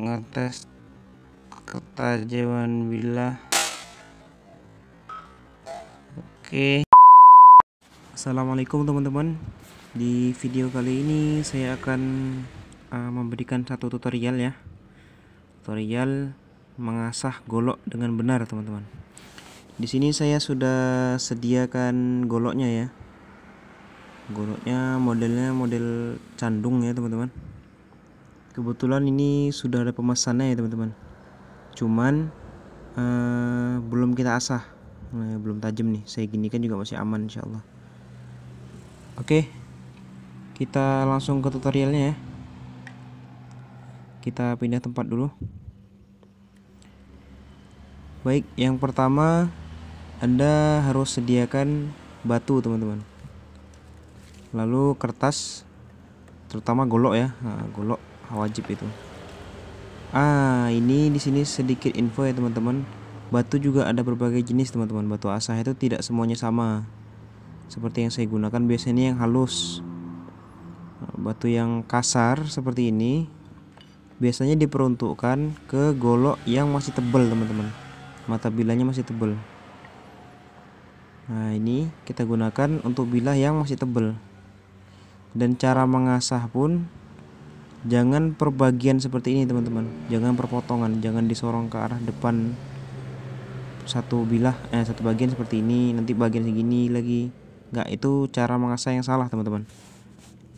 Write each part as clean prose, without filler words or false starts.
ngetes ketajaman bilah. Oke. Assalamualaikum teman-teman. Di video kali ini saya akan memberikan satu tutorial ya. Tutorial mengasah golok dengan benar teman-teman. Di sini saya sudah sediakan goloknya ya. Goloknya modelnya model candung ya teman-teman. Kebetulan ini sudah ada pemesannya ya teman-teman. Cuman belum kita asah. Belum tajam nih. Saya ginikan juga masih aman insyaallah. Oke, kita langsung ke tutorialnya ya. Kita pindah tempat dulu. Baik, yang pertama Anda harus sediakan batu teman-teman. Lalu kertas, terutama golok ya. Nah, golok wajib itu. Ini di sini sedikit info ya teman-teman. Batu juga ada berbagai jenis teman-teman. Batu asah itu tidak semuanya sama. Seperti yang saya gunakan biasanya yang halus. Batu yang kasar seperti ini biasanya diperuntukkan ke golok yang masih tebal teman-teman. Mata bilahnya masih tebal. Nah, ini kita gunakan untuk bilah yang masih tebal. Dan cara mengasah pun jangan per bagian seperti ini teman-teman. Jangan perpotongan, jangan disorong ke arah depan satu bilah, satu bagian seperti ini, nanti bagian segini lagi. Enggak, itu cara mengasah yang salah teman-teman.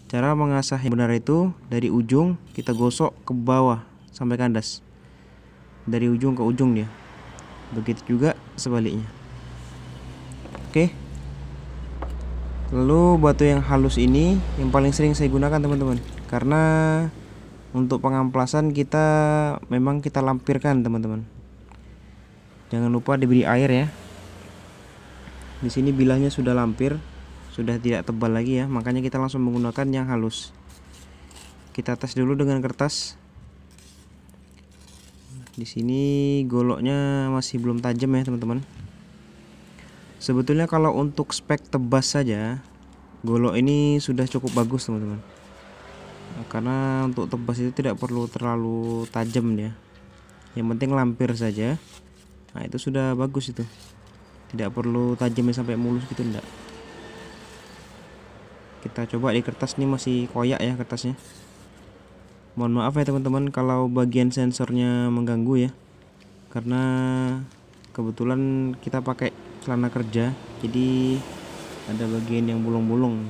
Cara mengasah yang benar itu dari ujung kita gosok ke bawah sampai kandas. Dari ujung ke ujung dia. Begitu juga sebaliknya. Oke. Lalu batu yang halus ini yang paling sering saya gunakan teman-teman. Karena untuk pengamplasan kita memang kita lampirkan teman-teman. Jangan lupa diberi air ya. Di sini bilahnya sudah lampir, sudah tidak tebal lagi ya, makanya kita langsung menggunakan yang halus. Kita tes dulu dengan kertas. Di sini goloknya masih belum tajam ya teman-teman. Sebetulnya kalau untuk spek tebas saja, golok ini sudah cukup bagus teman-teman. Karena untuk tebas itu tidak perlu terlalu tajam ya. Yang penting lampir saja. Nah, itu sudah bagus itu. Tidak perlu tajamnya sampai mulus gitu enggak. Kita coba di kertas ini masih koyak ya kertasnya. Mohon maaf ya teman-teman kalau bagian sensornya mengganggu ya. Karena kebetulan kita pakai celana kerja, jadi ada bagian yang bolong-bolong.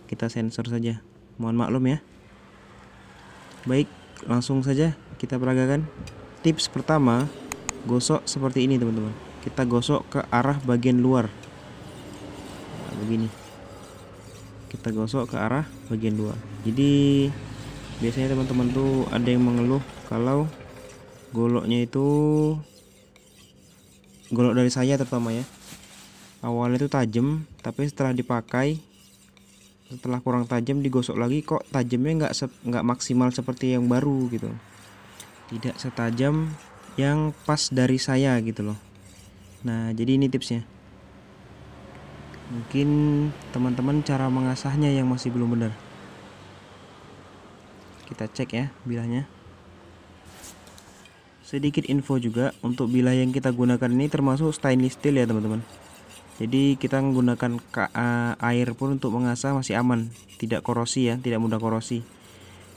Kita sensor saja. Mohon maklum ya. Baik, langsung saja kita peragakan. Tips pertama, gosok seperti ini teman-teman. Kita gosok ke arah bagian luar. Nah, begini. Kita gosok ke arah bagian luar. Jadi biasanya teman-teman tuh ada yang mengeluh kalau goloknya itu, golok dari saya terutama ya, awalnya itu tajam, tapi setelah dipakai, setelah kurang tajam digosok lagi kok tajamnya nggak maksimal seperti yang baru gitu. Tidak setajam yang pas dari saya gitu loh. Nah, jadi ini tipsnya. Mungkin teman-teman cara mengasahnya yang masih belum benar. Kita cek ya bilahnya. Sedikit info juga, untuk bilah yang kita gunakan ini termasuk stainless steel ya teman-teman. Jadi kita menggunakan air pun untuk mengasah masih aman, tidak korosi ya, tidak mudah korosi.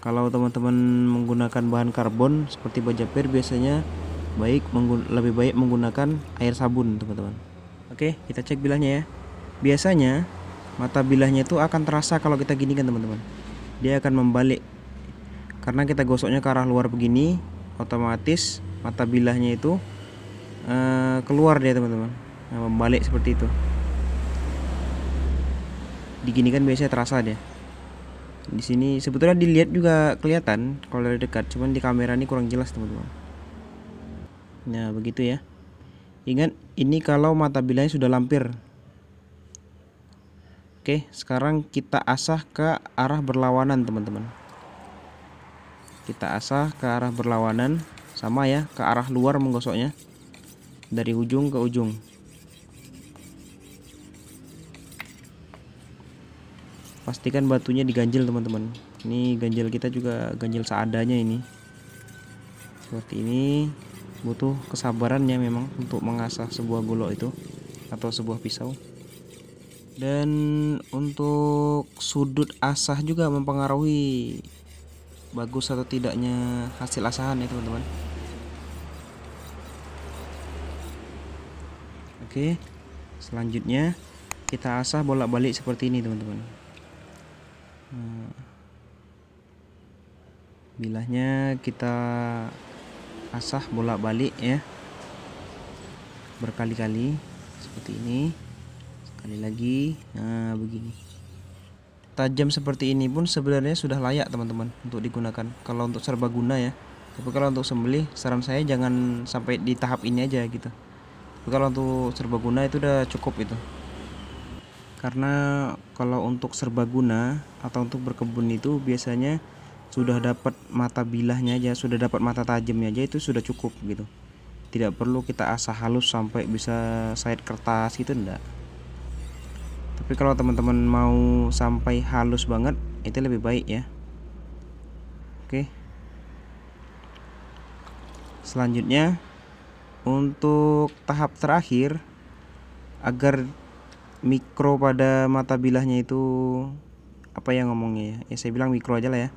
Kalau teman-teman menggunakan bahan karbon seperti baja per biasanya lebih baik menggunakan air sabun teman-teman. Oke, kita cek bilahnya ya. Biasanya mata bilahnya itu akan terasa kalau kita gini kan teman-teman. Dia akan membalik. Karena kita gosoknya ke arah luar begini, otomatis mata bilahnya itu keluar dia teman-teman. Nah, membalik seperti itu. Digini kan biasanya terasa dia. Di sini sebetulnya dilihat juga kelihatan kalau dari dekat, cuman di kamera ini kurang jelas teman-teman. Nah, begitu ya. Ingat, ini kalau mata bilahnya sudah lampir. Oke, sekarang kita asah ke arah berlawanan teman-teman. Kita asah ke arah berlawanan, sama ya, ke arah luar menggosoknya. Dari ujung ke ujung. Pastikan batunya diganjel teman-teman. Ini ganjel kita juga ganjel seadanya ini. Seperti ini, butuh kesabarannya memang untuk mengasah sebuah golok itu atau sebuah pisau. Dan untuk sudut asah juga mempengaruhi bagus atau tidaknya hasil asahan ya teman-teman. Oke, selanjutnya kita asah bolak-balik seperti ini teman-teman. Bilahnya kita asah bolak-balik ya, berkali-kali seperti ini. Sekali lagi, nah begini. Tajam seperti ini pun sebenarnya sudah layak teman-teman untuk digunakan kalau untuk serbaguna ya. Tapi kalau untuk sembelih, saran saya jangan sampai di tahap ini aja gitu. Tapi kalau untuk serbaguna itu udah cukup itu. Karena kalau untuk serbaguna atau untuk berkebun itu biasanya sudah dapat mata bilahnya aja, sudah dapat mata tajamnya aja itu sudah cukup gitu. Tidak perlu kita asah halus sampai bisa side kertas gitu, enggak. Tapi kalau teman-teman mau sampai halus banget itu lebih baik ya. Oke. Selanjutnya untuk tahap terakhir, agar mikro pada mata bilahnya itu apa yang ngomongnya ya, saya bilang mikro aja lah ya.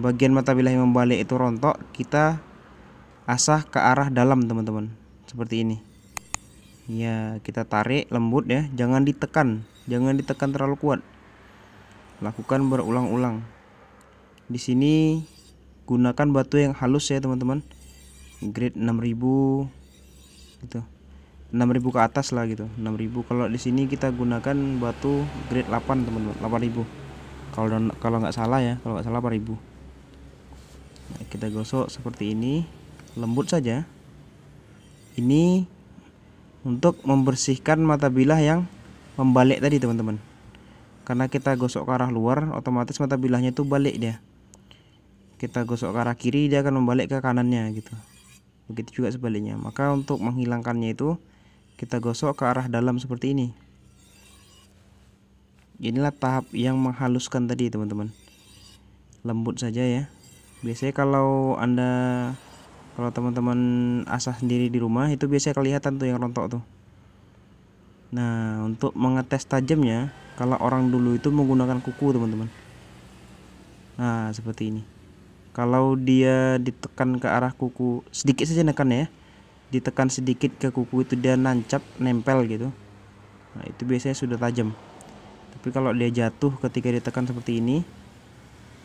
Bagian mata bilah yang membalik itu rontok, kita asah ke arah dalam teman-teman, seperti ini ya. Kita tarik lembut ya, jangan ditekan terlalu kuat, lakukan berulang-ulang. Di sini gunakan batu yang halus ya teman-teman, grade 6000 gitu, 6000 ke atas lah gitu, 6000. Kalau di sini kita gunakan batu grade 8 teman-teman, 8000 kalau nggak salah ya, kalau nggak salah 4000. Nah, kita gosok seperti ini, lembut saja. Ini untuk membersihkan mata bilah yang membalik tadi teman-teman. Karena kita gosok ke arah luar, otomatis mata bilahnya itu balik dia. Kita gosok ke arah kiri, dia akan membalik ke kanannya gitu. Begitu juga sebaliknya. Maka untuk menghilangkannya itu kita gosok ke arah dalam seperti ini. Inilah tahap yang menghaluskan tadi teman-teman. Lembut saja ya. Biasanya kalau teman-teman asah sendiri di rumah itu biasanya kelihatan tuh yang rontok tuh. Nah, untuk mengetes tajamnya, kalau orang dulu itu menggunakan kuku teman-teman. Nah, seperti ini. Kalau dia ditekan ke arah kuku, sedikit saja nekan ya, ditekan sedikit ke kuku itu dia nancap, nempel gitu. Nah, itu biasanya sudah tajam. Tapi kalau dia jatuh ketika ditekan seperti ini,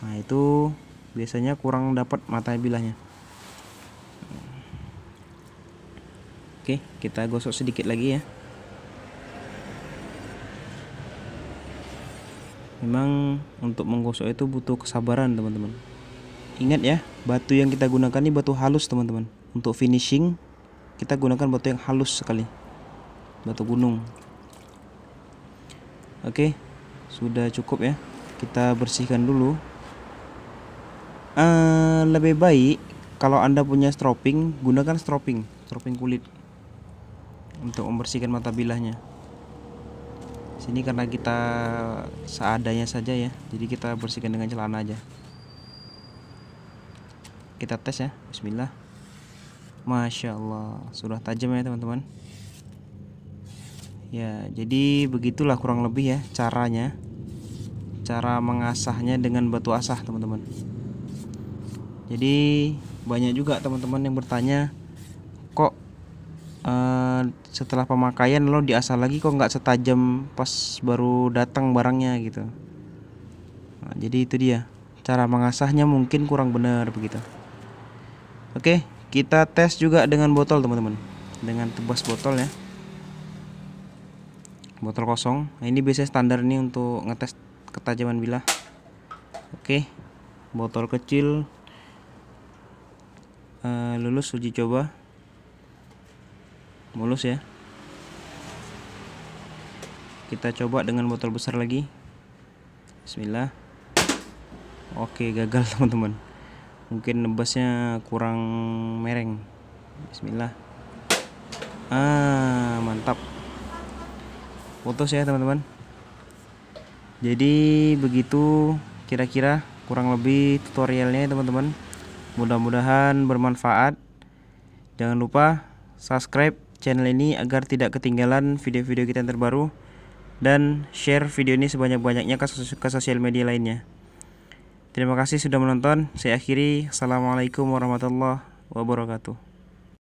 nah itu biasanya kurang dapat mata bilahnya. Oke, kita gosok sedikit lagi ya. Memang untuk menggosok itu butuh kesabaran teman-teman. Ingat ya, batu yang kita gunakan ini batu halus teman-teman. Untuk finishing kita gunakan batu yang halus sekali, batu gunung. Oke, sudah cukup ya. Kita bersihkan dulu. Lebih baik kalau Anda punya stropping, gunakan stropping kulit untuk membersihkan mata bilahnya. Sini karena kita seadanya saja ya, jadi kita bersihkan dengan celana aja. Kita tes ya, bismillah. Masya Allah, sudah tajam ya teman-teman. Ya, jadi begitulah kurang lebih ya caranya, cara mengasahnya dengan batu asah teman-teman. Jadi banyak juga teman-teman yang bertanya, kok setelah pemakaian lo diasah lagi kok nggak setajam pas baru datang barangnya gitu. Nah, jadi itu dia cara mengasahnya, mungkin kurang benar begitu. Oke, kita tes juga dengan botol teman-teman, dengan tebas botol ya, botol kosong. Nah, ini biasanya standar nih untuk ngetes ketajaman bilah. Oke, botol kecil, lulus uji coba, mulus ya. Kita coba dengan botol besar lagi, bismillah. Oke, gagal teman-teman, mungkin nebasnya kurang mereng. Bismillah. Mantap, putus ya teman-teman. Jadi begitu kira-kira kurang lebih tutorialnya teman-teman. Mudah-mudahan bermanfaat. Jangan lupa subscribe channel ini agar tidak ketinggalan video-video kita yang terbaru, dan share video ini sebanyak-banyaknya ke sosial media lainnya. Terima kasih sudah menonton. Saya akhiri. Assalamualaikum warahmatullahi wabarakatuh.